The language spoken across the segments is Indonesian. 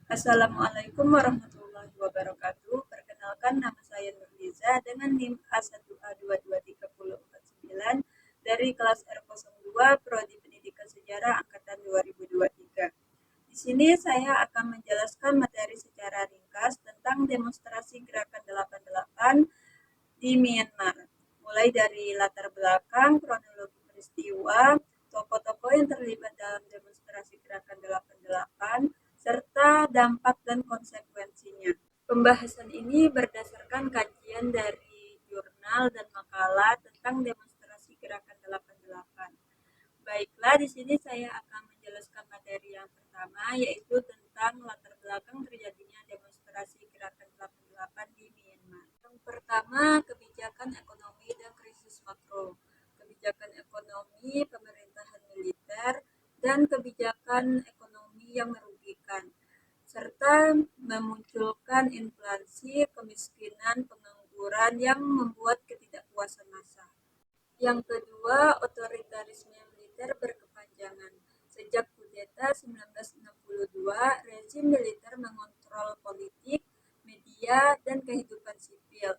Assalamualaikum warahmatullahi wabarakatuh. Perkenalkan, nama saya Nurliza dengan NIM A1A22349 dari kelas R02 Prodi Pendidikan Sejarah angkatan 2023. Di sini saya akan menjelaskan materi secara ringkas tentang demonstrasi Gerakan 88 di Myanmar, mulai dari latar belakang, kronologi peristiwa, tokoh-tokoh yang terlibat dalam demonstrasi Gerakan 88, serta dampak dan konsekuensinya. Pembahasan ini berdasarkan kajian dari jurnal dan makalah tentang demonstrasi Gerakan 88. Baiklah, di sini saya akan menjelaskan materi yang pertama, yaitu tentang latar belakang terjadinya demonstrasi Gerakan 88 di Myanmar. Yang pertama, kebijakan ekonomi dan krisis makro. Kebijakan ekonomi, pemerintahan militer, dan kebijakan ekonomi yang merugikan, serta memunculkan inflasi, kemiskinan, pengangguran yang membuat ketidakpuasan massa. Yang kedua, otoritarisme militer berkepanjangan. Sejak kudeta 1962, rezim militer mengontrol politik, media, dan kehidupan sipil.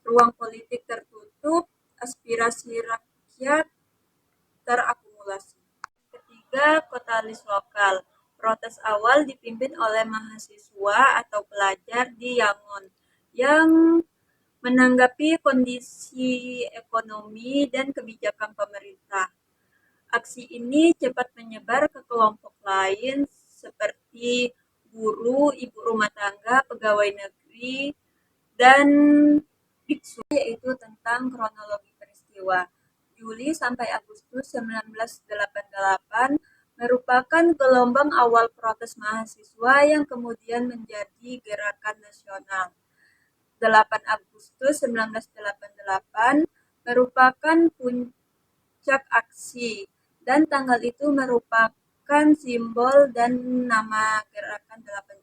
Ruang politik tertutup, aspirasi rakyat terakumulasi. Ketiga, kotalis lokal. Protes awal dipimpin oleh mahasiswa atau pelajar di Yangon yang menanggapi kondisi ekonomi dan kebijakan pemerintah. Aksi ini cepat menyebar ke kelompok lain seperti guru, ibu rumah tangga, pegawai negeri, dan biksu, yaitu tentang kronologi peristiwa. Juli sampai Agustus 1988 merupakan gelombang awal protes mahasiswa yang kemudian menjadi gerakan nasional. 8 Agustus 1988 merupakan puncak aksi, dan tanggal itu merupakan simbol dan nama gerakan 88.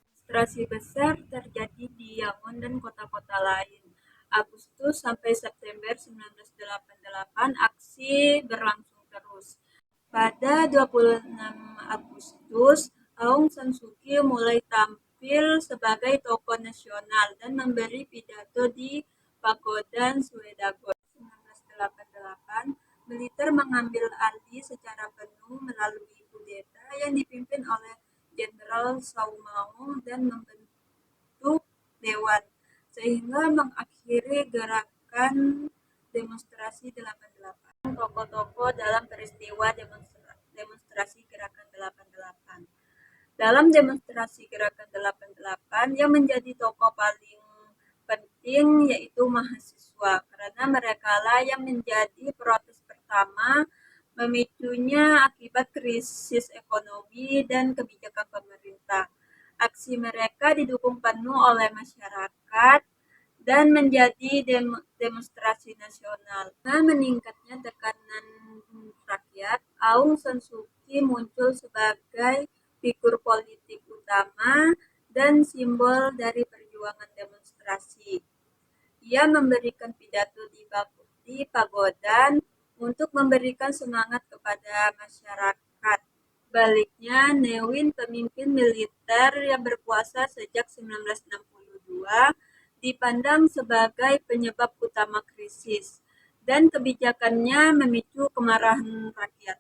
Demonstrasi besar terjadi di Yangon dan kota-kota lain. Agustus sampai September 1988 aksi berlangsung terus. Pada 26 Agustus, Aung San Suu Kyi mulai tampil sebagai tokoh nasional dan memberi pidato di Pagoda Suedagon. 1988, militer mengambil alih secara penuh melalui kudeta yang dipimpin oleh Jenderal Sao Mao dan membentuk dewan, sehingga mengakhiri gerakan demonstrasi 88. Tokoh-tokoh dalam peristiwa demonstrasi Gerakan 88. Dalam demonstrasi Gerakan 88, yang menjadi tokoh paling penting yaitu mahasiswa, karena merekalah yang menjadi protes pertama memicunya akibat krisis ekonomi dan kebijakan pemerintah. Aksi mereka didukung penuh oleh masyarakat dan menjadi demonstrasi nasional. Dengan meningkatnya tekanan rakyat, Aung San Suu Kyi muncul sebagai figur politik utama dan simbol dari perjuangan demonstrasi. Ia memberikan pidato di Pagodan untuk memberikan semangat kepada masyarakat. Baliknya, Ne Win, pemimpin militer yang berkuasa sejak 1962, dipandang sebagai penyebab utama krisis, dan kebijakannya memicu kemarahan rakyat.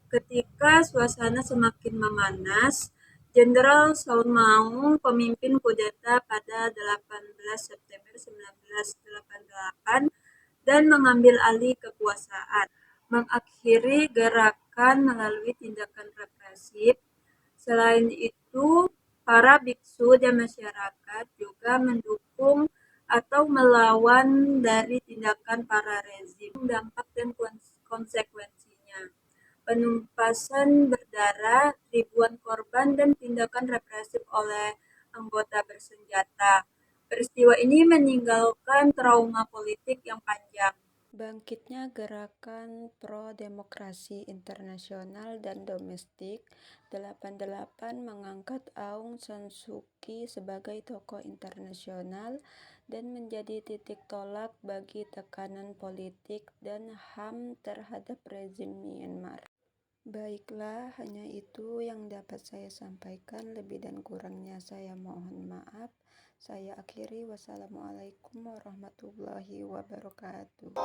Ketika suasana semakin memanas, Jenderal Sao Mao, pemimpin kudeta pada 18 September 1988, dan mengambil alih kekuasaan, mengakhiri gerakan melalui tindakan represif. Selain itu, para biksu dan masyarakat juga mendukung atau melawan dari tindakan para rezim. Dampak dan konsekuensinya: penumpasan berdarah, ribuan korban, dan tindakan represif oleh anggota bersenjata. Peristiwa ini meninggalkan trauma politik yang panjang. Bangkitnya gerakan pro-demokrasi internasional dan domestik. 88 mengangkat Aung San Suu Kyi sebagai tokoh internasional dan menjadi titik tolak bagi tekanan politik dan HAM terhadap rezim Myanmar. Baiklah, hanya itu yang dapat saya sampaikan. Lebih dan kurangnya saya mohon maaf. Saya akhiri. Wassalamualaikum warahmatullahi wabarakatuh.